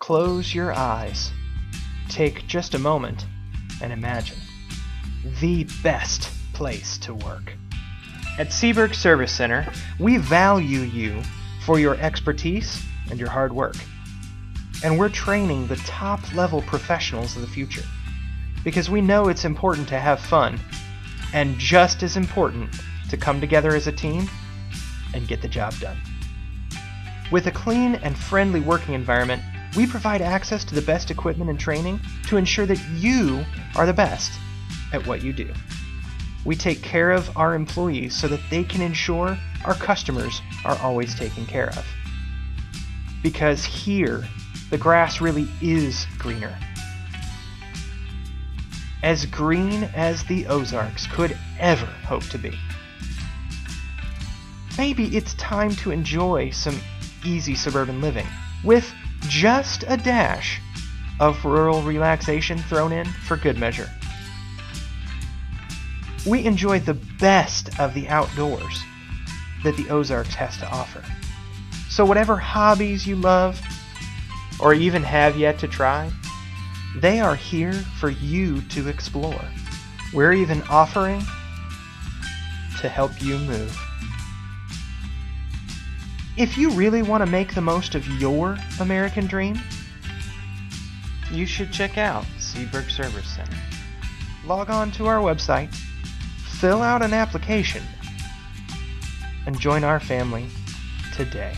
Close your eyes. Take just a moment and imagine the best place to work. At Seeburg Service Center, we value you for your expertise and your hard work. And we're training the top-level professionals of the future because we know it's important to have fun and just as important to come together as a team and get the job done. With a clean and friendly working environment, we provide access to the best equipment and training to ensure that you are the best at what you do. We take care of our employees so that they can ensure our customers are always taken care of. Because here, the grass really is greener. As green as the Ozarks could ever hope to be. Maybe it's time to enjoy some easy suburban living with just a dash of rural relaxation thrown in for good measure. We enjoy the best of the outdoors that the Ozarks has to offer. So whatever hobbies you love, or even have yet to try, they are here for you to explore. We're even offering to help you move. If you really want to make the most of your American dream, you should check out Seeburg Service Center. Log on to our website, fill out an application, and join our family today.